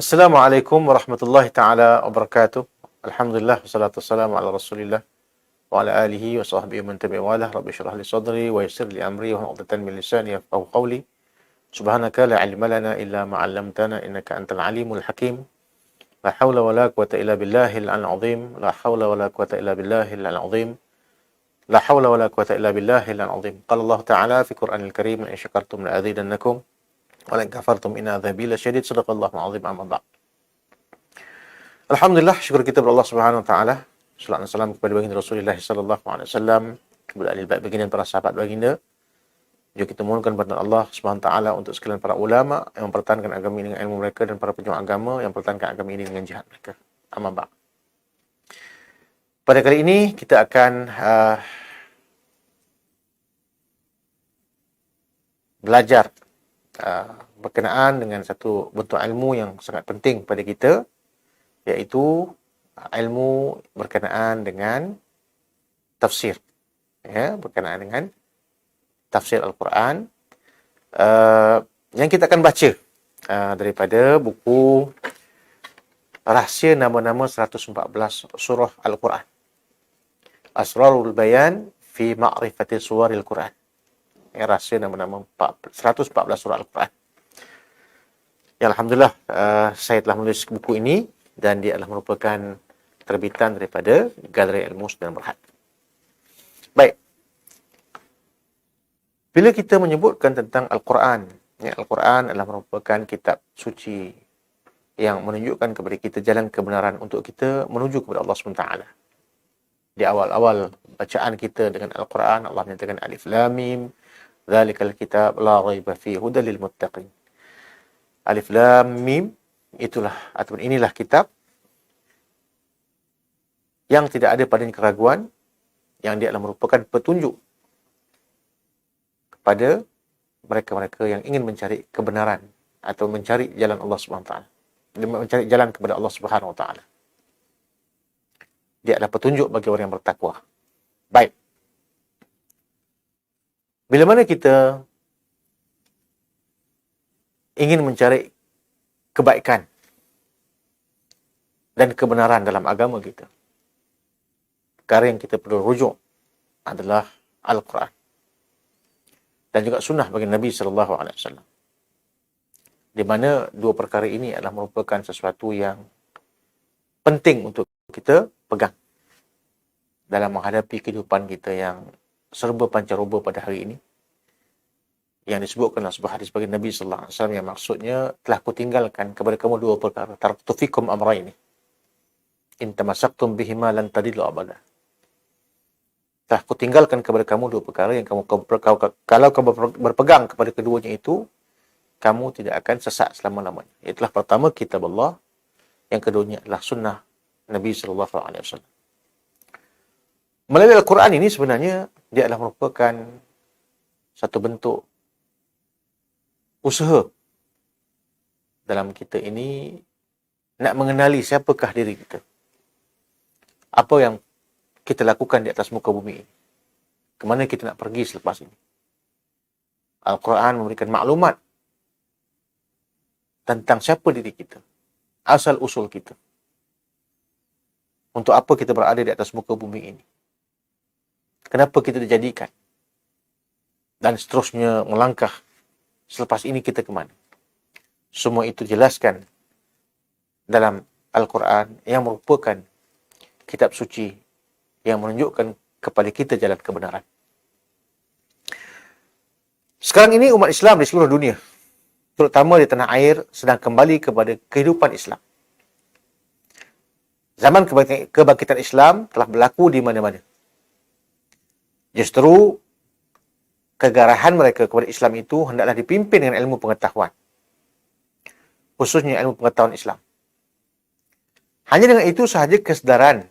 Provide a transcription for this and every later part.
Assalamualaikum warahmatullahi taala wabarakatuh. Alhamdulillah wassalatu wassalamu ala Rasulillah wa ala alihi wa sahbihi man tabi'a walah. Rabbi shrah li sadri wa yassir li amri wa hlul 'uqdatam min lisani yafqahu qawli. Subhanaka la 'ilma lana illa ma 'allamtana innaka antal alimul hakim. La haula wa la quwwata illa billahil 'aliyyil 'azim. La haula wa la quwwata illa billahil 'aliyyil 'azim. La haula wa la quwwata illa billahil 'aliyyil 'azim. Qala Allah Ta'ala fi Qur'anil Karim, la in syakartum la azidannakum wa la in kafartum inna 'adzabi lasyadid. Shadaqallahu 'azim. Amma ba'd. Alhamdulillah, syukur kita kepada Allah Subhanahu wa taala. Salawat dan salam kepada baginda Rasulullah sallallahu alaihi wasallam, kepada ahli bait baginda dan para sahabat baginda. Juga kita mohonkan kepada Allah Subhanahu wa taala untuk sekalian para ulama yang mempertahankan agama ini dengan ilmu mereka dan para pejuang agama yang mempertahankan agama ini dengan jihad mereka. Amma ba'd. Pada kali ini kita akan belajar berkenaan dengan satu bentuk ilmu yang sangat penting pada kita, iaitu ilmu berkenaan dengan tafsir. Ya, berkenaan dengan tafsir Al-Quran. Yang kita akan baca daripada buku Rahsia Nama-Nama 114 Surah Al-Quran. Asrarul Bayan fi Ma'rifati Suwaril Quran. Ya, Rahsia Nama-Nama 114 Surah Al-Quran. Ya, Alhamdulillah, saya telah menulis buku ini dan dia adalah merupakan terbitan daripada Galeri Ilmu Sudan Berhad. Baik. Bila kita menyebutkan tentang Al-Quran, ya, Al-Quran adalah merupakan kitab suci yang menunjukkan kepada kita jalan kebenaran untuk kita menuju kepada Allah SWT. Di awal-awal bacaan kita dengan Al-Quran, Allah menyatakan Alif Lam Mim, Dzalikal kitab la raiba fihi hudal lil muttaqin. Alif Lam Mim, itulah ataupun inilah kitab yang tidak ada padanya keraguan, yang dia adalah merupakan petunjuk kepada mereka-mereka yang ingin mencari kebenaran atau mencari jalan Allah Subhanahu wa taala, mencari jalan kepada Allah Subhanahu wa taala. Dia adalah petunjuk bagi orang yang bertakwa. Baik. Bila mana kita ingin mencari kebaikan dan kebenaran dalam agama kita, perkara yang kita perlu rujuk adalah Al-Quran dan juga sunnah bagi Nabi SAW. Di mana dua perkara ini adalah merupakan sesuatu yang penting untuk kita pegang dalam menghadapi kehidupan kita yang serba pancaroba pada hari ini. Yang disebutkan dalam sebuah hadis bagi Nabi SAW yang maksudnya, telah kutinggalkan kepada kamu dua perkara. Taraktu fikum amraini. In tamassaktum bihima lan tadillu abada. Telah kutinggalkan kepada kamu dua perkara yang kalau kamu berpegang kepada keduanya itu, kamu tidak akan sesat selama-lamanya. Itulah pertama kitab Allah, yang keduanya adalah sunnah Nabi SAW. Melalui Al-Quran ini sebenarnya dia adalah merupakan satu bentuk usaha dalam kita ini nak mengenali siapakah diri kita. Apa yang kita lakukan di atas muka bumi ini. Kemana kita nak pergi selepas ini. Al-Quran memberikan maklumat tentang siapa diri kita. Asal-usul kita. Untuk apa kita berada di atas muka bumi ini. Kenapa kita dijadikan. Dan seterusnya melangkah. Selepas ini kita ke mana? Semua itu jelaskan dalam Al-Quran yang merupakan kitab suci yang menunjukkan kepada kita jalan kebenaran. Sekarang ini umat Islam di seluruh dunia, terutama di tanah air, sedang kembali kepada kehidupan Islam. Zaman kebangkitan Islam telah berlaku di mana-mana. Justru kegarahan mereka kepada Islam itu hendaklah dipimpin dengan ilmu pengetahuan. Khususnya ilmu pengetahuan Islam. Hanya dengan itu sahaja kesedaran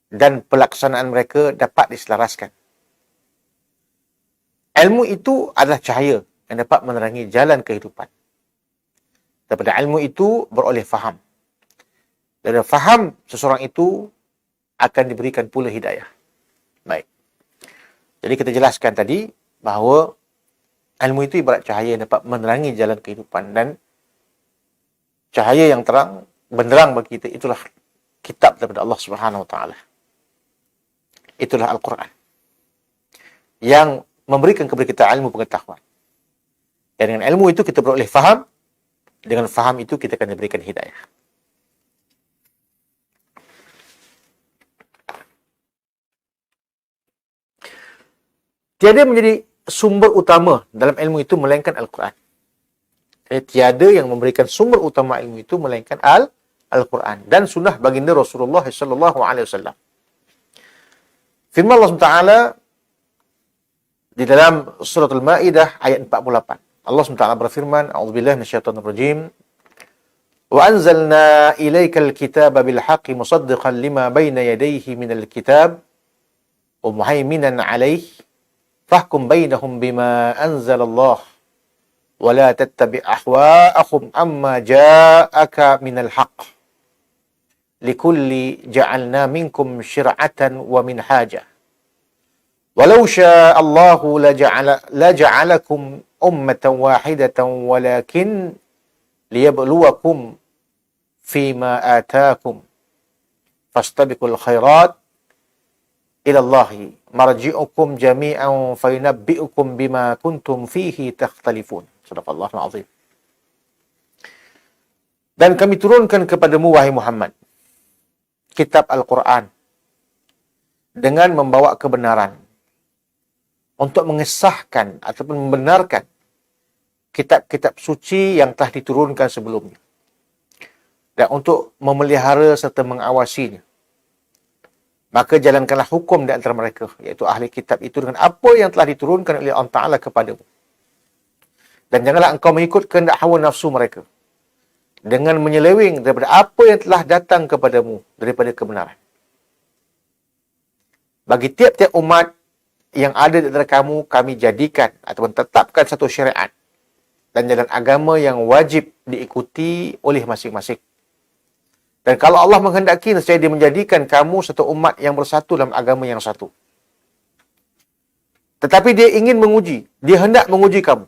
dan pelaksanaan mereka dapat diselaraskan. Ilmu itu adalah cahaya yang dapat menerangi jalan kehidupan. Daripada ilmu itu beroleh faham. Dari faham seseorang itu akan diberikan pula hidayah. Baik. Jadi kita jelaskan tadi bahawa ilmu itu ibarat cahaya yang dapat menerangi jalan kehidupan dan cahaya yang terang, benderang bagi kita. Itulah kitab daripada Allah Subhanahu Wa Taala. Itulah Al-Quran yang memberikan kepada kita ilmu pengetahuan. Dan dengan ilmu itu kita beroleh faham. Dengan faham itu kita akan diberikan hidayah. Tiada menjadi sumber utama dalam ilmu itu melainkan Al-Quran. Tiada yang memberikan sumber utama ilmu itu melainkan Al-Quran dan sunnah baginda Rasulullah sallallahu alaihi wasallam. Firman Allah Taala di dalam surah Al-Maidah ayat 48. Allah SWT berfirman, A'udzubillahi minasyaitonir rajim. Wa anzalna ilaikal kitaba bil haqqi musaddiqan lima baina yadayhi minal kitab wa muhaiminan 'alaihi fahkum bainahum bima anzalallah wa la tattabi' ahwa'ahum amma ja'aka minal haqq. Likulli ja'alna minkum syir'atan wa minhaja. Walau syaa Allahu laja'alakum ummatan wahidatan walakin liyabluwakum fima ataakum fastabiqul khairat ila Allahi marji'ukum jami'an fayunabbi'ukum bima kuntum fihi takhtalifun. Sadaqallahul azim. Dan kami turunkan kepadamu wahai Muhammad kitab Al-Quran dengan membawa kebenaran untuk mengesahkan ataupun membenarkan kitab-kitab suci yang telah diturunkan sebelumnya. Dan untuk memelihara serta mengawasinya. Maka jalankanlah hukum di antara mereka, iaitu ahli kitab itu dengan apa yang telah diturunkan oleh Allah Ta'ala kepadamu. Dan janganlah engkau mengikut kehendak hawa nafsu mereka dengan menyeleweng daripada apa yang telah datang kepadamu daripada kebenaran. Bagi tiap-tiap umat yang ada di antara kamu, kami jadikan ataupun tetapkan satu syariat dan jalan agama yang wajib diikuti oleh masing-masing. Dan kalau Allah menghendaki, nescaya Dia menjadikan kamu satu umat yang bersatu dalam agama yang satu. Tetapi Dia ingin menguji, Dia hendak menguji kamu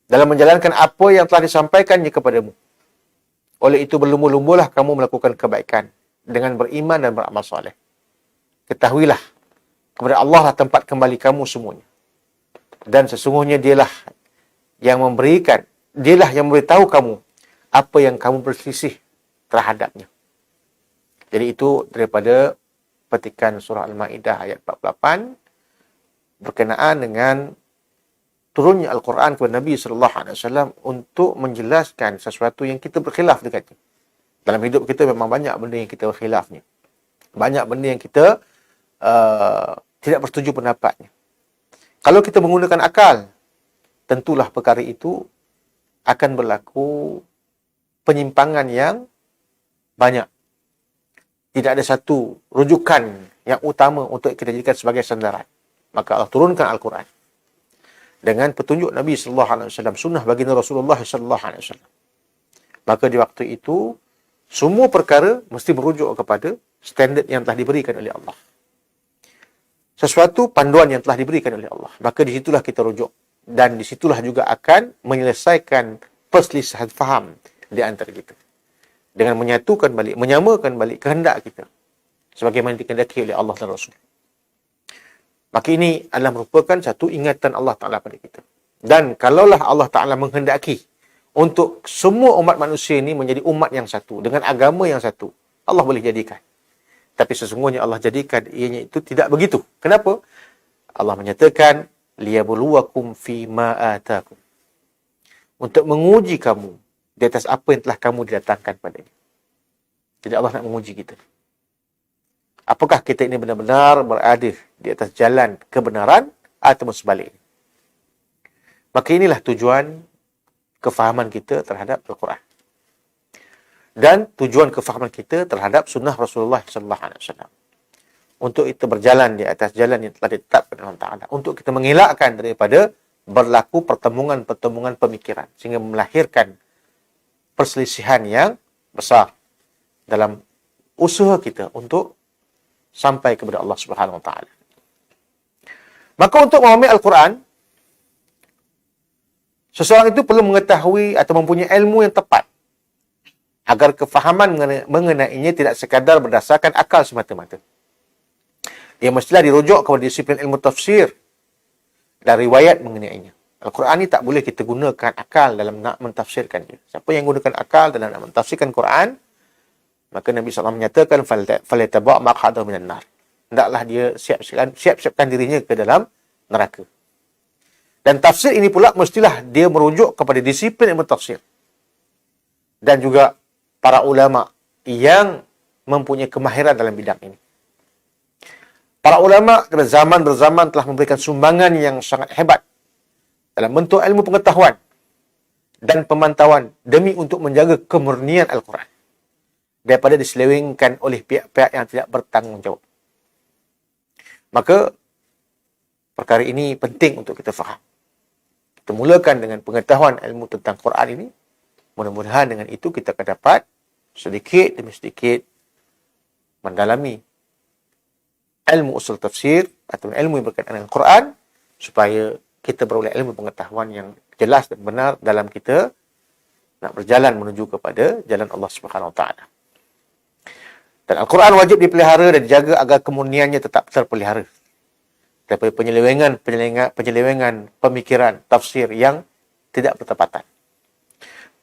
dalam menjalankan apa yang telah disampaikannya kepadamu. Oleh itu berlumba-lumbalah kamu melakukan kebaikan dengan beriman dan beramal soleh. Ketahuilah, kepada Allah lah tempat kembali kamu semuanya. Dan sesungguhnya Dialah yang memberikan, Dialah yang memberitahu kamu apa yang kamu berselisih terhadapnya. Jadi itu daripada petikan surah Al-Maidah ayat 48 berkenaan dengan turunnya Al-Quran kepada Nabi SAW untuk menjelaskan sesuatu yang kita berkhilaf dengannya. Dalam hidup kita memang banyak benda yang kita berkhilafnya. Banyak benda yang kita tidak bersetuju pendapatnya. Kalau kita menggunakan akal, tentulah perkara itu akan berlaku penyimpangan yang banyak. Tidak ada satu rujukan yang utama untuk kita jadikan sebagai sandaran. Maka Allah turunkan Al-Quran dengan petunjuk Nabi SAW, sunnah baginda Rasulullah SAW. Maka di waktu itu, semua perkara mesti merujuk kepada standard yang telah diberikan oleh Allah. Sesuatu panduan yang telah diberikan oleh Allah. Maka di situlah kita rujuk. Dan di situlah juga akan menyelesaikan perselisihan faham di antara kita. Dengan menyatukan balik, menyamakan balik kehendak kita. Sebagaimana dikehendaki oleh Allah dan Rasul. Maka ini adalah merupakan satu ingatan Allah Ta'ala pada kita. Dan kalaulah Allah Ta'ala menghendaki untuk semua umat manusia ini menjadi umat yang satu, dengan agama yang satu, Allah boleh jadikan. Tapi sesungguhnya Allah jadikan ianya itu tidak begitu. Kenapa? Allah menyatakan, liyabluwakum fi ma atakum. Untuk menguji kamu di atas apa yang telah kamu didatangkan padanya. Jadi Allah nak menguji kita. Apakah kita ini benar-benar berada di atas jalan kebenaran atau sebaliknya? Maka inilah tujuan kefahaman kita terhadap Al-Quran. Dan tujuan kefahaman kita terhadap sunnah Rasulullah SAW. Untuk kita berjalan di atas jalan yang telah ditetapkan oleh Allah Ta'ala. Untuk kita mengelakkan daripada berlaku pertemuan-pertemuan pemikiran. Sehingga melahirkan perselisihan yang besar dalam usaha kita untuk sampai kepada Allah Subhanahu Wa Ta'ala. Maka untuk memahami Al-Quran, seseorang itu perlu mengetahui atau mempunyai ilmu yang tepat agar kefahaman mengenainya tidak sekadar berdasarkan akal semata-mata. Ia mestilah dirujuk kepada disiplin ilmu tafsir dan riwayat mengenainya. Al-Quran ni tak boleh kita gunakan akal dalam nak mentafsirkan dia. Siapa yang gunakan akal dalam nak mentafsirkan Quran, maka Nabi SAW menyatakan فَلْيَتَبَعْ مَقْعَدَهُ مِنَ النَّارِ. Hendaklah dia siap-siapkan dirinya ke dalam neraka. Dan tafsir ini pula mestilah dia merujuk kepada disiplin ilmu tafsir. Dan juga para ulama yang mempunyai kemahiran dalam bidang ini. Para ulama berzaman telah memberikan sumbangan yang sangat hebat dalam bentuk ilmu pengetahuan dan pemantauan demi untuk menjaga kemurnian Al-Quran daripada diselewengkan oleh pihak-pihak yang tidak bertanggungjawab. Maka perkara ini penting untuk kita faham. Kita mulakan dengan pengetahuan ilmu tentang Quran ini. Mudah-mudahan dengan itu kita akan dapat sedikit demi sedikit mendalami ilmu usul tafsir atau ilmu yang berkaitan dengan Quran supaya kita beroleh ilmu pengetahuan yang jelas dan benar dalam kita nak berjalan menuju kepada jalan Allah Subhanahu Wa Taala. Dan Al-Quran wajib dipelihara dan dijaga agar kemurniannya tetap terpelihara daripada penyelewengan pemikiran tafsir yang tidak bertepatan.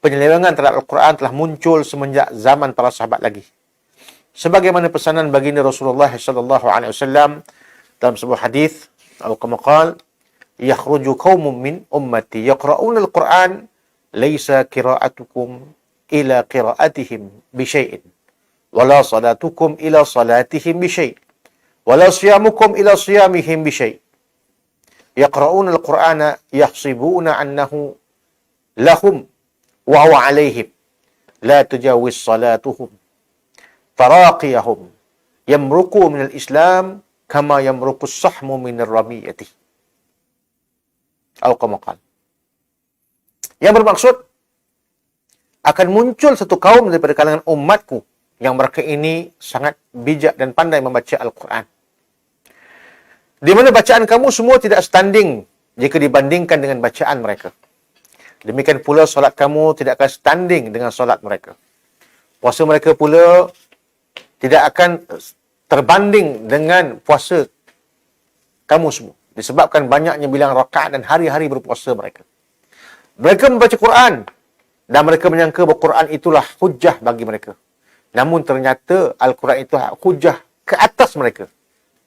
Penyelewengan terhadap Al-Quran telah muncul semenjak zaman para sahabat lagi. Sebagaimana pesanan baginda Rasulullah SAW dalam sebuah hadis, al-Qamaqal, yakhruju qaumun min ummati yaqra'una al-Quran laysa qira'atukum ila qira'atihim bisyai'in wala salatukum ila salatihim bisyai' wala siyamukum ila siyamihim bisyai' yaqra'una al-Qur'ana yahsibuna annahu lahum wa huwa 'alaihim la tujawiz salatuhum taraqiyahum yamruqu min al-islam kama yamruqu as-sahmu min ar-ramiyati. Al-Qamaqal. Yang bermaksud akan muncul satu kaum daripada kalangan umatku yang mereka ini sangat bijak dan pandai membaca Al-Quran. Di mana bacaan kamu semua tidak standing jika dibandingkan dengan bacaan mereka. Demikian pula solat kamu tidak akan standing dengan solat mereka. Puasa mereka pula tidak akan terbanding dengan puasa kamu semua. Disebabkan banyaknya bilangan rakaat dan hari-hari berpuasa mereka. Mereka membaca Quran dan mereka menyangka bahawa Quran itulah hujah bagi mereka. Namun ternyata Al-Quran itu hujah ke atas mereka.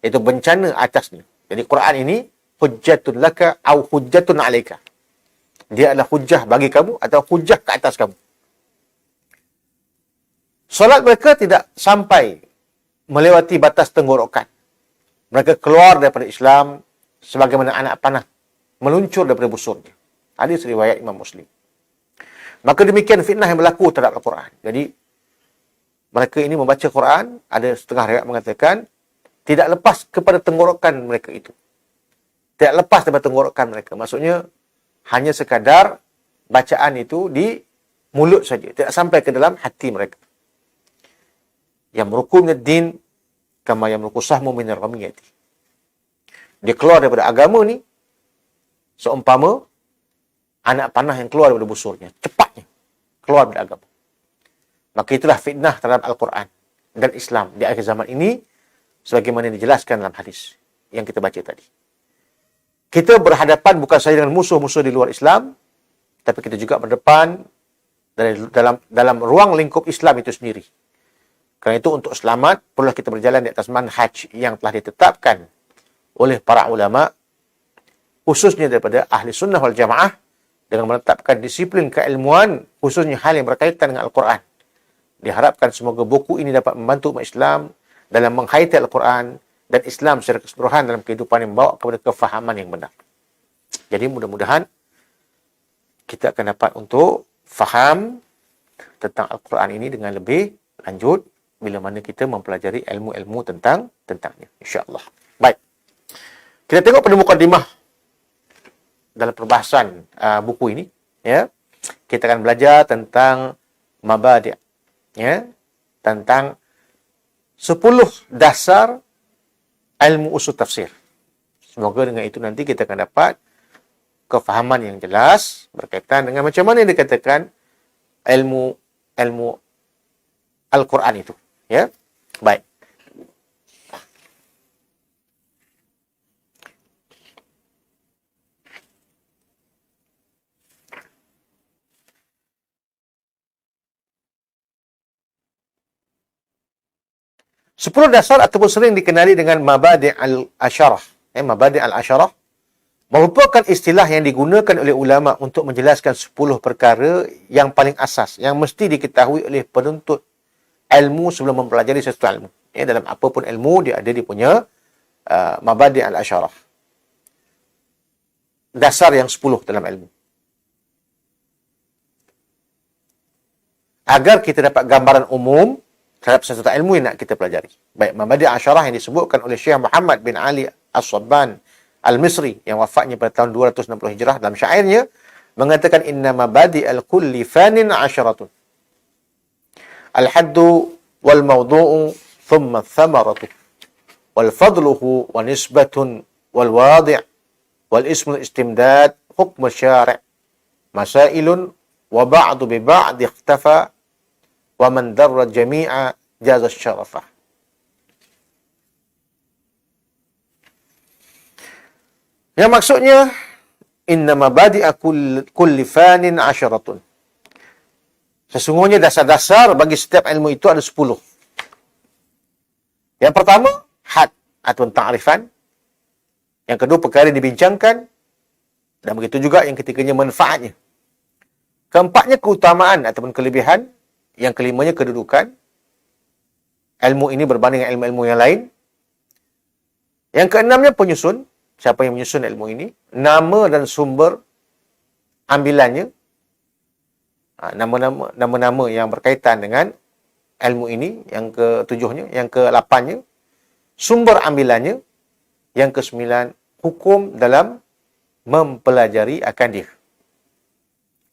Itu bencana atasnya. Jadi Quran ini hujjatun laka atau hujjatun alaika. Dia adalah hujah bagi kamu atau hujah ke atas kamu. Solat mereka tidak sampai melewati batas tenggorokan. Mereka keluar daripada Islam sebagaimana anak panah meluncur daripada busurnya. Hadis riwayat Imam Muslim. Maka demikian fitnah yang berlaku terhadap Al-Quran. Jadi mereka ini membaca Quran, ada setengah riwayat mengatakan tidak lepas kepada tenggorokan mereka itu. Tidak lepas daripada tenggorokan mereka. Maksudnya hanya sekadar bacaan itu di mulut saja, tidak sampai ke dalam hati mereka. Yamruqu minad din kama yamruqu sahmu minar ramiyati. Dia keluar daripada agama ni seumpama anak panah yang keluar daripada busurnya. Cepatnya keluar daripada agama. Maka itulah fitnah terhadap Al-Quran dan Islam di akhir zaman ini sebagaimana dijelaskan dalam hadis yang kita baca tadi. Kita berhadapan bukan sahaja dengan musuh-musuh di luar Islam, tapi kita juga berdepan dalam ruang lingkup Islam itu sendiri. Kerana itu untuk selamat perlu kita berjalan di atas manhaj yang telah ditetapkan oleh para ulama, khususnya daripada ahli sunnah wal jamaah, dengan menetapkan disiplin keilmuan, khususnya hal yang berkaitan dengan Al-Quran. Diharapkan semoga buku ini dapat membantu umat Islam dalam menghayati Al-Quran dan Islam secara keseluruhan dalam kehidupan yang membawa kepada kefahaman yang benar. Jadi mudah-mudahan kita akan dapat untuk faham tentang Al-Quran ini dengan lebih lanjut bila mana kita mempelajari ilmu-ilmu tentangnya. InsyaAllah. Baik. Kita tengok pada mukadimah dalam perbahasan buku ini. Ya. Kita akan belajar tentang mabadi'. Ya. Tentang 10 dasar ilmu usul tafsir. Semoga dengan itu nanti kita akan dapat kefahaman yang jelas berkaitan dengan macam mana yang dikatakan ilmu Al-Quran itu. Ya, baik. Sepuluh dasar ataupun sering dikenali dengan mabadi' al-asyarah. Mabadi' al-asyarah merupakan istilah yang digunakan oleh ulama untuk menjelaskan 10 perkara yang paling asas, yang mesti diketahui oleh penuntut ilmu sebelum mempelajari sesuatu ilmu. Dalam apapun ilmu, dia ada dia punya mabadi' al-asyarah. Dasar yang 10 dalam ilmu. Agar kita dapat gambaran umum terhadap sesuatu ilmu yang nak kita pelajari. Baik, mabadi' al-asyarah yang disebutkan oleh Syekh Muhammad bin Ali As-Sabban Al-Misri yang wafatnya pada tahun 260 Hijrah, dalam syairnya mengatakan inna mabadi al-kulli fanin asyaratun. Al-haddu wal mawdu'u thumma thamaratu wal fadluhu wa nisbatun wal wadi' wal ismul istimdad hukm syari' masailun wa ba'du bi ba'd ikhtafa wa man darra jami'a jaza syarafah. Yang maksudnya inna mabadi'a kulli fanin asyaratun. Sesungguhnya dasar-dasar bagi setiap ilmu itu ada 10. Yang pertama, had atau ta'rifan. Yang kedua, perkara yang dibincangkan. Dan begitu juga yang ketiganya, manfaatnya. Keempatnya, keutamaan ataupun kelebihan. Yang kelimanya, kedudukan. Ilmu ini berbanding dengan ilmu-ilmu yang lain. Yang keenamnya, penyusun. Siapa yang menyusun ilmu ini? Nama dan sumber ambilannya. Nama-nama yang berkaitan dengan ilmu ini. Yang ketujuhnya. Yang ke-8nya, sumber ambilannya. Yang ke-9, hukum dalam mempelajari akan dia.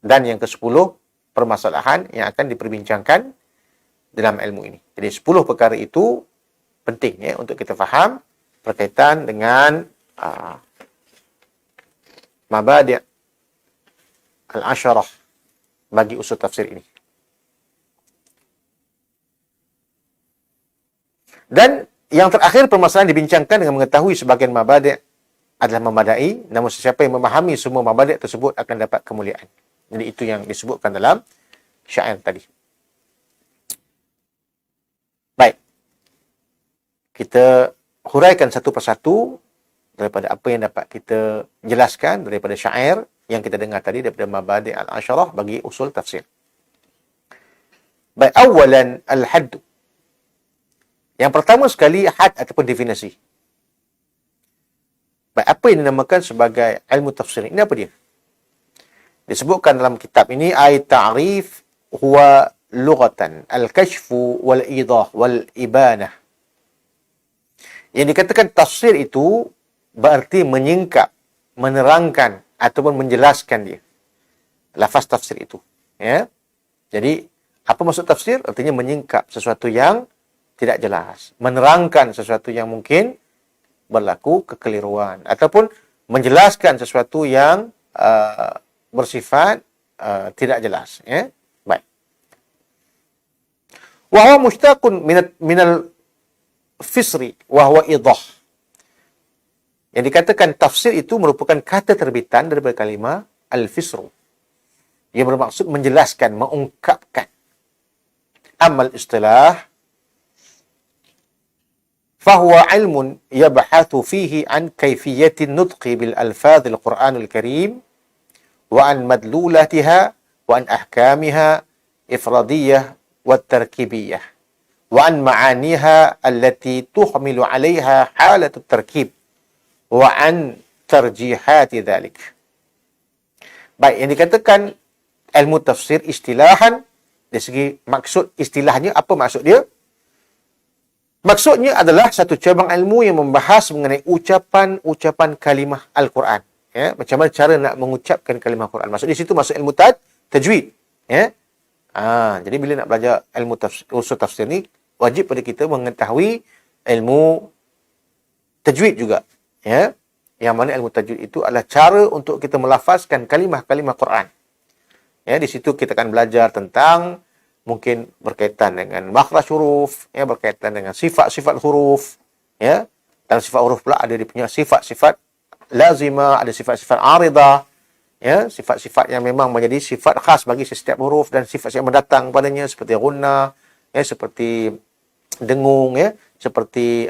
Dan yang ke-10, permasalahan yang akan diperbincangkan dalam ilmu ini. Jadi 10 perkara itu penting untuk kita faham berkaitan dengan mabadi' al-asyarah bagi usul tafsir ini. Dan yang terakhir, permasalahan dibincangkan dengan mengetahui sebagian mabadi' adalah memadai, namun sesiapa yang memahami semua mabadi' tersebut akan dapat kemuliaan. Jadi itu yang disebutkan dalam syair tadi. Baik. Kita huraikan satu persatu daripada apa yang dapat kita jelaskan daripada syair yang kita dengar tadi daripada mabadi' al-asyarah bagi usul tafsir. Baik, awalan al-hadd. Yang pertama sekali, had ataupun definisi. Baik, apa yang dinamakan sebagai ilmu tafsir? Ini apa dia? Disebutkan dalam kitab ini, ayat ta'rif huwa lughatan al-kashfu wal-idah wal-ibanah. Yang dikatakan tafsir itu berarti menyingkap, menerangkan ataupun menjelaskan dia. Lafaz tafsir itu. Ya. Jadi, apa maksud tafsir? Artinya menyingkap sesuatu yang tidak jelas. Menerangkan sesuatu yang mungkin berlaku kekeliruan. Ataupun menjelaskan sesuatu yang bersifat tidak jelas. Ya. Baik. Wa huwa mushtaqun minal fisri wa huwa idah. Yang dikatakan tafsir itu merupakan kata terbitan daripada kalimah al-fisru. Yang bermaksud menjelaskan, mengungkapkan. Amal istilah fahuwa ilmun yabhathu fihi an kayfiyatin nutqi bil alfadhil Qur'anul Karim wa an madlulatiha wa an ahkamiha ifradiyah wa tarkibiyah wa an ma'aniha allati tuhmilu 'alayha halatut tarkib wa an tarjihati dhalik. Baik, yang dikatakan ilmu tafsir istilahan, dari segi maksud istilahnya, apa maksud dia? Maksudnya adalah satu cabang ilmu yang membahas mengenai ucapan-ucapan kalimah Al-Quran. Ya, macam mana cara nak mengucapkan kalimah Al-Quran. Maksud di situ masuk ilmu tajwid. Ya. Jadi bila nak belajar ilmu usul tafsir ni, wajib pada kita mengetahui ilmu tajwid juga. Ya, yang mana ilmu tajwid itu adalah cara untuk kita melafazkan kalimah-kalimah Quran. Ya, di situ kita akan belajar tentang mungkin berkaitan dengan makhraj huruf, ya, berkaitan dengan sifat-sifat huruf, ya. Dalam sifat huruf pula ada dia punya sifat-sifat lazimah, ada sifat-sifat aridah, ya, sifat-sifat yang memang menjadi sifat khas bagi setiap huruf dan sifat yang mendatang padanya seperti gunnah, ya, seperti dengung, ya, seperti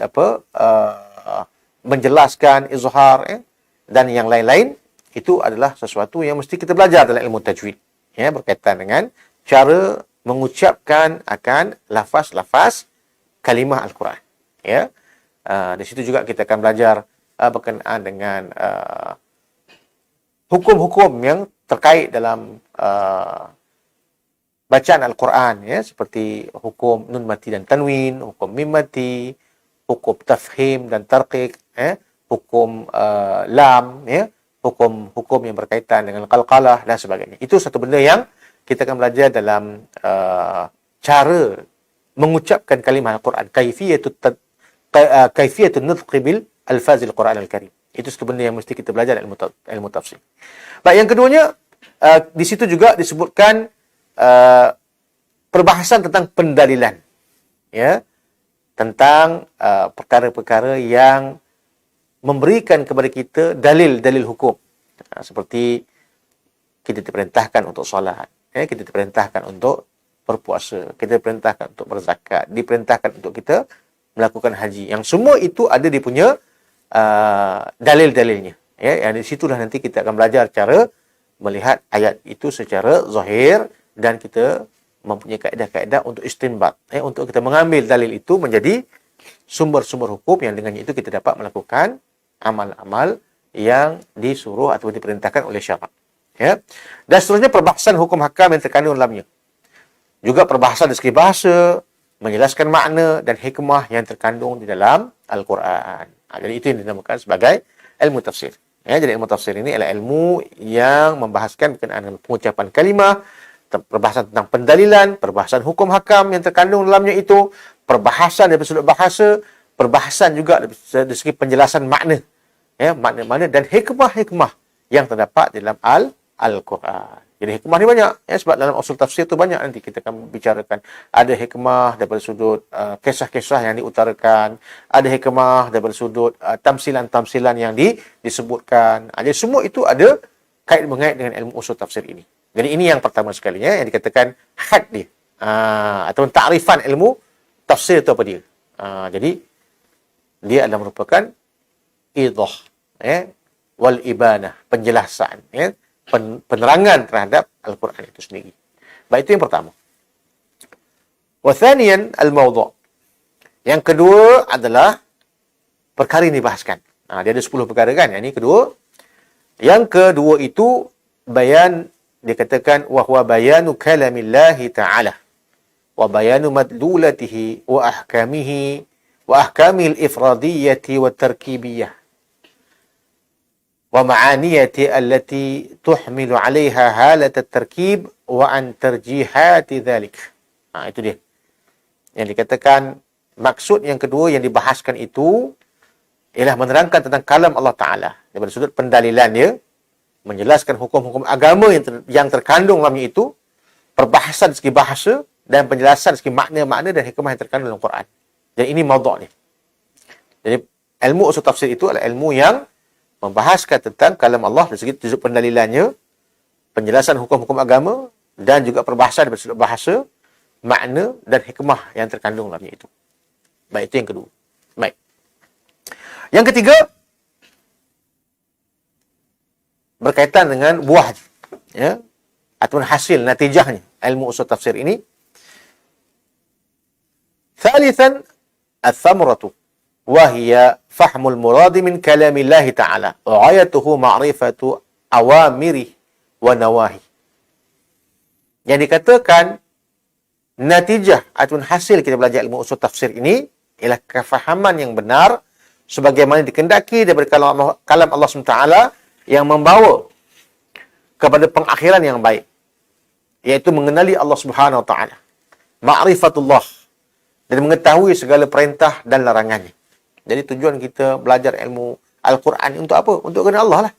menjelaskan izhar, ya, dan yang lain-lain. Itu adalah sesuatu yang mesti kita belajar dalam ilmu tajwid, ya, berkaitan dengan cara mengucapkan akan lafaz-lafaz kalimah Al-Quran, ya. Di situ juga kita akan belajar berkenaan dengan hukum-hukum yang terkait dalam bacaan Al-Quran, ya, seperti hukum nun mati dan tanwin, hukum mim mati, hukum tafhim dan tarqiq, ya, hukum lam, ya, hukum-hukum yang berkaitan dengan qalqalah dan sebagainya. Itu satu benda yang kita akan belajar dalam cara mengucapkan kalimah Al-Quran, kaifiyatun nutqi bil alfazil Quran Al-Karim. Itu satu benda yang mesti kita belajar dalam ilmu tafsir. Baik, yang keduanya, di situ juga disebutkan perbahasan tentang pendalilan, ya, tentang perkara-perkara yang memberikan kepada kita dalil-dalil hukum. Seperti kita diperintahkan untuk solat, ya, kita diperintahkan untuk berpuasa, kita diperintahkan untuk berzakat, diperintahkan untuk kita melakukan haji. Yang semua itu ada dia punya dalil-dalilnya. Ya, yang di situlah nanti kita akan belajar cara melihat ayat itu secara zahir dan kita mempunyai kaedah-kaedah untuk istinbat, ya, untuk kita mengambil dalil itu menjadi sumber-sumber hukum yang dengannya itu kita dapat melakukan amal-amal yang disuruh atau diperintahkan oleh syarak. Ya. Dan seterusnya perbahasan hukum hakam yang terkandung dalamnya. Juga perbahasan dari segi bahasa, menjelaskan makna dan hikmah yang terkandung di dalam Al-Quran. Jadi itu yang dinamakan sebagai ilmu tafsir. Ya, jadi ilmu tafsir ini adalah ilmu yang membahaskan berkenaan dengan pengucapan kalimah, perbahasan tentang pendalilan, perbahasan hukum hakam yang terkandung dalamnya itu, perbahasan dari sudut bahasa, perbahasan juga dari segi penjelasan makna, ya, makna-makna dan hikmah-hikmah yang terdapat di dalam Al-Quran. Jadi hikmah ni banyak, ya, sebab dalam usul tafsir tu banyak nanti kita akan bicarakan. Ada hikmah daripada sudut kisah-kisah yang diutarakan, ada hikmah daripada sudut tamsilan-tamsilan yang disebutkan. Jadi semua itu ada kait-mengait dengan ilmu usul tafsir ini. Jadi ini yang pertama sekalinya yang dikatakan had dia, atau takrifan ilmu tafsir itu apa dia. Jadi dia adalah merupakan idah, ya, wal ibanah, penjelasan, ya, penerangan terhadap Al-Quran itu sendiri. Baik, itu yang pertama. Wa thaniyan al-mawdu'. Yang kedua adalah perkara yang dibahaskan. Dia ada 10 perkara kan, yang ini kedua. Yang kedua itu bayan, dikatakan wa huwa bayanu kalamillahi ta'ala wa bayanu madlulatihi wa ahkamihi wa ahkamil ifradiyyati wa tarkibiyyah wa ma'aniyati allati tuhmilu 'alaiha halat at-tarkib wa an tarjihati dhalik. Itu dia. Yang dikatakan maksud yang kedua yang dibahaskan itu ialah menerangkan tentang kalam Allah Ta'ala daripada sudut pendalilan dia, menjelaskan hukum-hukum agama yang terkandung dalamnya itu, perbahasan dari segi bahasa dan penjelasan dari segi makna-makna dan hikmah yang terkandung dalam Quran. Jadi ini mawdu' ni. Jadi ilmu usul tafsir itu adalah ilmu yang membahaskan tentang kalam Allah dari segi sudut pendalilannya, penjelasan hukum-hukum agama dan juga perbahasan dari sudut bahasa, makna dan hikmah yang terkandung dalamnya itu. Baik, itu yang kedua. Baik. Yang ketiga berkaitan dengan buah, ya, ataupun hasil natijahnya ilmu usul tafsir ini. Thalithan al-thamratu wa hiya fahmul muradi min kalamillahi ta'ala wa ghayatuhu ma'rifatu awamiri wa nawahi. Yang dikatakan natijah ataupun hasil kita belajar ilmu usul tafsir ini ialah kefahaman yang benar sebagaimana dikehendaki daripada kalam Allah SWT yang membawa kepada pengakhiran yang baik, iaitu mengenali Allah Subhanahu Wa Taala, ma'rifatullah, dan mengetahui segala perintah dan larangannya. Jadi tujuan kita belajar ilmu Al-Quran untuk apa? Untuk kenal Allah lah.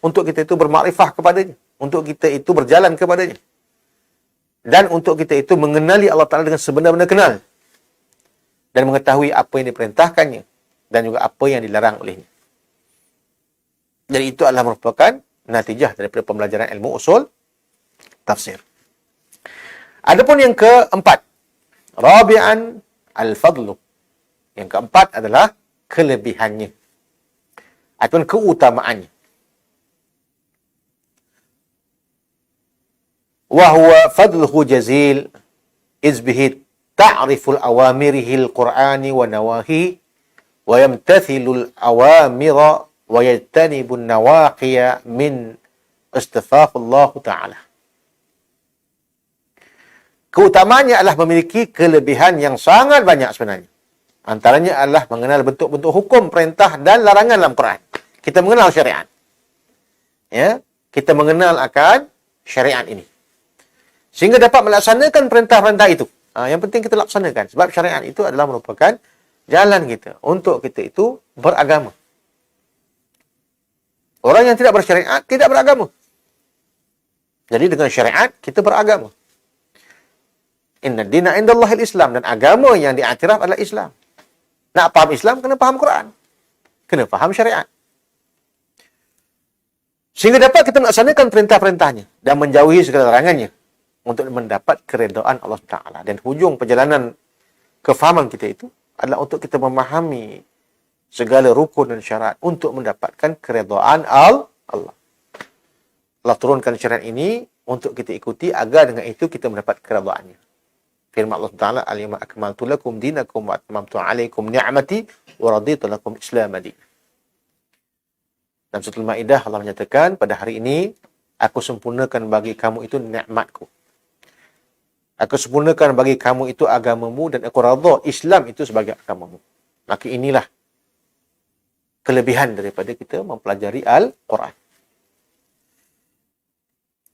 Untuk kita itu bermakrifah kepadanya, untuk kita itu berjalan kepadanya. dan untuk kita itu mengenali Allah Ta'ala dengan sebenar-benar kenal dan mengetahui apa yang diperintahkannya dan juga apa yang dilarang olehnya. Dan itu adalah merupakan natijah daripada pembelajaran ilmu usul tafsir. Adapun yang keempat, rabi'an al-fadlu. Yang keempat adalah kelebihannya ataupun keutamaannya. Wa huwa fadluhu jazil iz bihi ta'rifu al-awamirihi al-Qur'ani wa nawahi wa yamtathilu al-awamira wa yajtanibu an-nawaqiya min istifaqullah ta'ala. Keutamaannya adalah memiliki kelebihan yang sangat banyak sebenarnya. Antaranya adalah mengenal bentuk-bentuk hukum, perintah dan larangan dalam Quran. Kita mengenal syariat. Ya, kita mengenal akan syariat ini. Sehingga dapat melaksanakan perintah-perintah itu. Yang penting kita laksanakan. Sebab syariat itu adalah merupakan jalan kita untuk kita itu beragama. Orang yang tidak bersyariat, tidak beragama. Jadi dengan syariat, kita beragama. Inna dina indallahil Islam. Dan agama yang diiktiraf adalah Islam. Nak faham Islam, kena faham Quran. Kena faham syariat. Sehingga dapat kita melaksanakan perintah-perintahnya dan menjauhi segala larangannya untuk mendapat keredaan Allah Ta'ala. Dan hujung perjalanan kefahaman kita itu adalah untuk kita memahami segala rukun dan syarat untuk mendapatkan keredaan Allah. Allah turunkan syariat ini untuk kita ikuti agar dengan itu kita mendapat keredaannya. Firman Allah Ta'ala, al-yawma akmaltu lakum dinakum wa atmamtu alaikum ni'mati wa raditu lakum Islam madin. Dalam surah Al-Maidah Allah menyatakan, pada hari ini aku sempurnakan bagi kamu itu nikmatku. Aku sempurnakan bagi kamu itu agamamu dan aku redha Islam itu sebagai agamamu. Maka inilah kelebihan daripada kita mempelajari Al-Quran.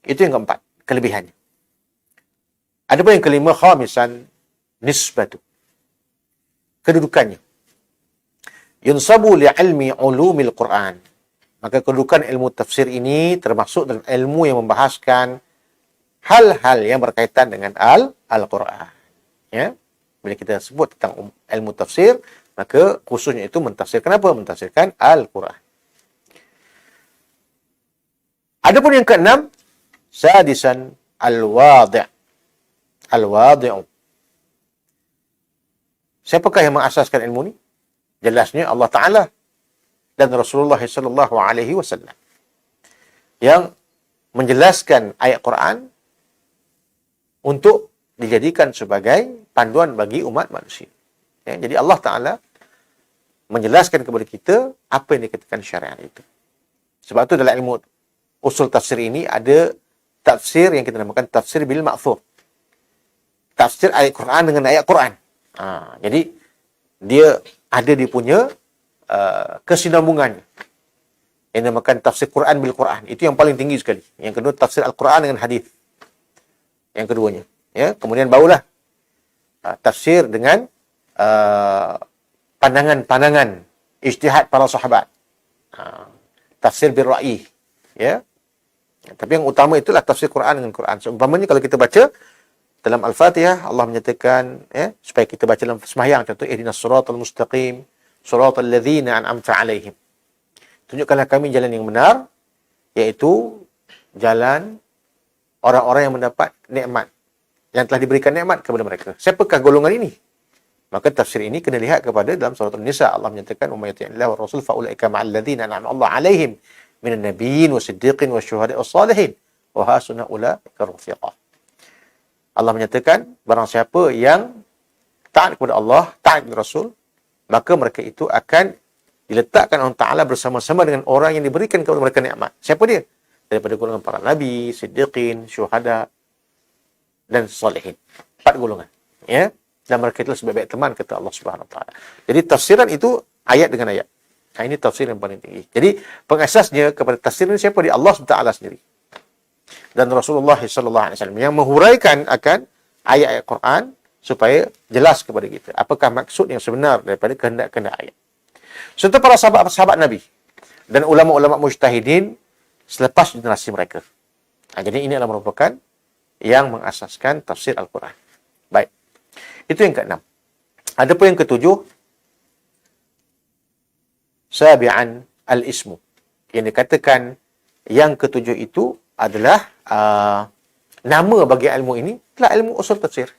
Itu yang keempat, kelebihannya. Adapun yang kelima, khamisan, nisbatu. Kedudukannya. Yunsabu li'ilmi ulumil Quran. Maka kedudukan ilmu tafsir ini termasuk dalam ilmu yang membahaskan hal-hal yang berkaitan dengan Al-Quran. Ya? Bila kita sebut tentang ilmu tafsir, maka khususnya itu mentafsirkan apa? Mentafsirkan Al-Quran. Adapun yang keenam, sadisan al-wadi'. Al-wadi'u. Siapakah yang mengasaskan ilmu ini? Jelasnya Allah Ta'ala dan Rasulullah sallallahu alaihi wasallam yang menjelaskan ayat Quran untuk dijadikan sebagai panduan bagi umat manusia. Ya, jadi Allah Ta'ala menjelaskan kepada kita apa yang dikatakan syariat itu. Sebab itu dalam ilmu usul tafsir ini ada tafsir yang kita namakan tafsir bil ma'thur. Tafsir ayat Quran dengan ayat Quran. Jadi dia ada dia punya kesinambungannya. Yang dinamakan tafsir Quran bil Quran. Itu yang paling tinggi sekali. Yang kedua tafsir Al-Quran dengan hadis. Yang keduanya. Ya, kemudian barulah tafsir dengan pandangan-pandangan ijtihad para sahabat. Tafsir bil ra'yi. Ya. Tapi yang utama itulah tafsir Quran dengan Quran. Seumpamanya kalau kita baca dalam Al-Fatihah, Allah menyatakan, supaya kita baca dalam sembahyang, contoh, ihdinas siratal mustaqim, siratal ladzina an'amta alaihim. Tunjukkanlah kami jalan yang benar, yaitu jalan orang-orang yang mendapat nikmat, yang telah diberikan nikmat kepada mereka. Siapakah golongan ini? Maka tafsir ini kena lihat kepada dalam surah An-Nisa. Allah menyatakan, "Wa may yuti'illah wa rasul fa ulaika ma'al ladzina an'ama Allah alaihim minan nabiyyin wasiddiqin wasyuhada'i wassalihin wa hasuna ulaika rafiqah." Allah menyatakan, barang siapa yang taat kepada Allah, taat kepada Rasul, maka mereka itu akan diletakkan Allah Ta'ala bersama-sama dengan orang yang diberikan kepada mereka nikmat. Siapa dia? Daripada golongan para nabi, siddiqin, syuhada, dan salihin. 4 golongan. Ya? Dan mereka itu sebaik-baik teman, kata Allah Subhanahu Wa Ta'ala. Jadi tafsiran itu ayat dengan ayat. Ini tafsir yang paling tinggi. Jadi pengasasnya kepada tafsir ini siapa? Dia Allah Subhanahu Wa Ta'ala sendiri. Dan Rasulullah sallallahu alaihi wasallam yang menghuraikan akan ayat-ayat Quran supaya jelas kepada kita apakah maksud yang sebenar daripada kehendak-kehendak ayat. Serta para sahabat-sahabat Nabi dan ulama-ulama mujtahidin selepas generasi mereka. Jadi ini adalah merupakan yang mengasaskan tafsir Al-Quran. Baik. Itu yang ke-6. Adapun yang ke-7, sabi'an al-ismu. Yang dikatakan yang ke-7 itu adalah nama bagi ilmu ini adalah ilmu usul tafsir.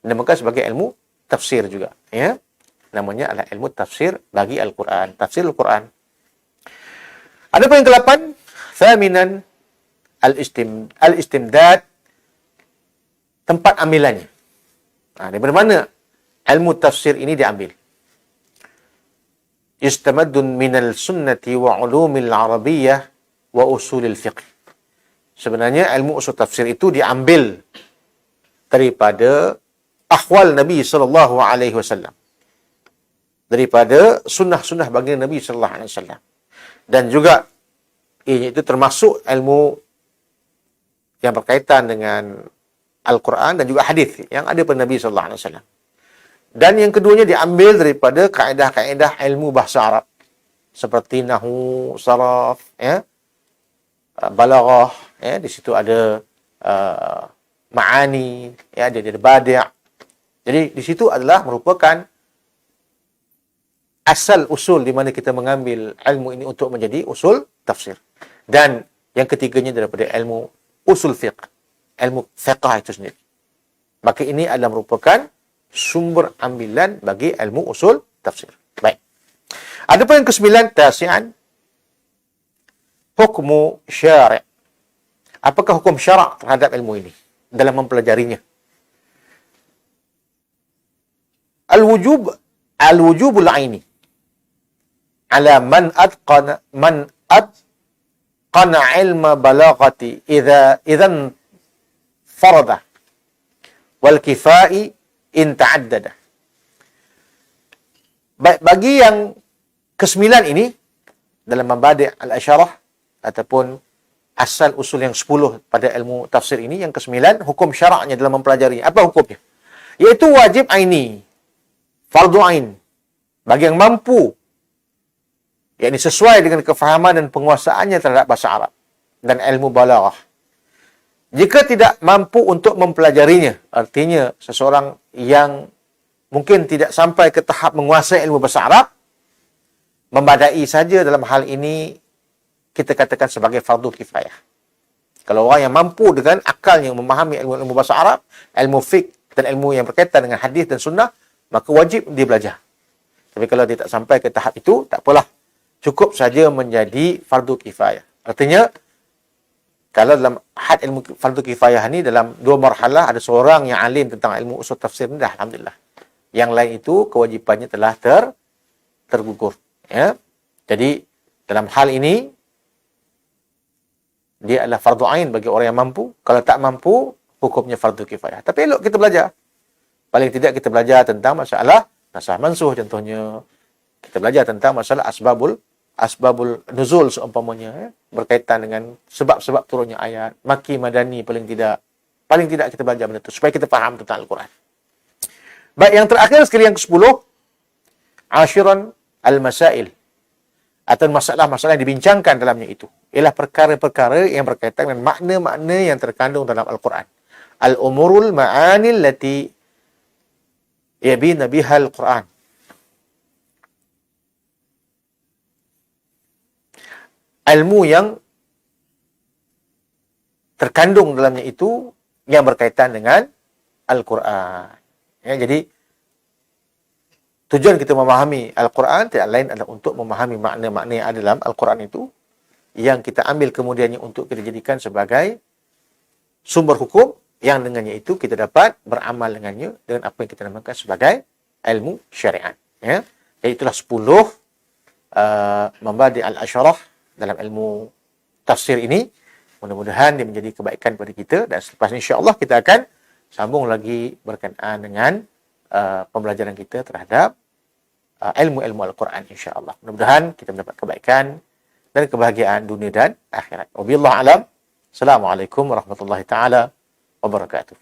Dinamakan sebagai ilmu tafsir juga, ya. Namanya adalah ilmu tafsir bagi Al-Quran, tafsir Al-Quran. Adapun yang ke-8, thaminan al-istimdad, tempat ambilannya. Dari mana ilmu tafsir ini diambil? Istamaddun minal sunnati wa ulumil arabiyyah wa usulil fiqh. Sebenarnya ilmu usul tafsir itu diambil daripada ahwal Nabi sallallahu alaihi wasallam. Daripada sunnah-sunnah baginda Nabi sallallahu alaihi wasallam. Dan juga ini itu termasuk ilmu yang berkaitan dengan Al-Quran dan juga hadis yang ada pada Nabi sallallahu alaihi wasallam. Dan yang keduanya diambil daripada kaedah-kaedah ilmu bahasa Arab seperti nahwu, saraf, ya, balaghah, ya, di situ ada ma'ani, ya, ada badi'. Jadi di situ adalah merupakan asal usul di mana kita mengambil ilmu ini untuk menjadi usul tafsir. Dan yang ketiganya daripada ilmu usul fiqh, ilmu fiqh itu sendiri. Maka ini adalah merupakan sumber ambilan bagi ilmu usul tafsir. Baik. Adapun yang ke-9, tasi'an, hukmu syari'. Apakah hukum syarak terhadap ilmu ini dalam mempelajarinya? Al-wujubul aini ala man atqana ilma balaghati idzan farada wal kifai in ta'addada. Baik, bagi yang ke-9 ini dalam mabadi' al-asyarah ataupun asal usul yang 10 pada ilmu tafsir ini, yang ke-9 hukum syaraknya dalam mempelajarinya. Apa hukumnya? Yaitu wajib aini, fardu ain, bagi yang mampu, yakni sesuai dengan kefahaman dan penguasaannya terhadap bahasa Arab dan ilmu balaghah. Jika tidak mampu untuk mempelajarinya, artinya seseorang yang mungkin tidak sampai ke tahap menguasai ilmu bahasa Arab, membadai saja dalam hal ini kita katakan sebagai fardu kifayah. Kalau orang yang mampu dengan akalnya memahami ilmu bahasa Arab, ilmu fiqh dan ilmu yang berkaitan dengan hadis dan sunnah, maka wajib dia belajar. Tapi kalau dia tak sampai ke tahap itu, tak apalah. Cukup saja menjadi fardu kifayah. Artinya, kalau dalam had ilmu fardu kifayah ni, dalam 2 marhalah, ada seorang yang alim tentang ilmu usul tafsir ni, dah alhamdulillah. Yang lain itu, kewajipannya telah tergugur. Ya? Jadi, dalam hal ini, dia adalah fardu ain bagi orang yang mampu. Kalau tak mampu, hukumnya fardu kifayah. Tapi elok kita belajar. Paling tidak kita belajar tentang masalah nasah mansuh contohnya. Kita belajar tentang masalah asbabul nuzul seumpamanya, ya, berkaitan dengan sebab-sebab turunnya ayat, maki madani paling tidak kita belajar benda itu supaya kita faham tentang Al-Quran. Baik, yang terakhir sekali yang ke-10, asyiran al-masail, atau masalah-masalah yang dibincangkan dalamnya itu ialah perkara-perkara yang berkaitan dengan makna-makna yang terkandung dalam Al-Quran. Al-umurul ma'anil lati yabina biha Al-Quran. Ilmu yang terkandung dalamnya itu yang berkaitan dengan Al-Quran. Ya, jadi, tujuan kita memahami Al-Quran tidak lain adalah untuk memahami makna-makna yang ada dalam Al-Quran itu, yang kita ambil kemudiannya untuk kita jadikan sebagai sumber hukum, yang dengannya itu kita dapat beramal dengannya dengan apa yang kita namakan sebagai ilmu syariat. Ya. Jadi itulah 10 mabadi' al-asyarah dalam ilmu tafsir ini. Mudah-mudahan dia menjadi kebaikan pada kita, dan selepas ini insya-Allah kita akan sambung lagi berkenaan dengan pembelajaran kita terhadap ilmu-ilmu Al-Quran insya-Allah. Mudah-mudahan kita mendapat kebaikan dan kebahagiaan dunia dan akhirat. Wabillahi alam. Assalamualaikum warahmatullahi taala wabarakatuh.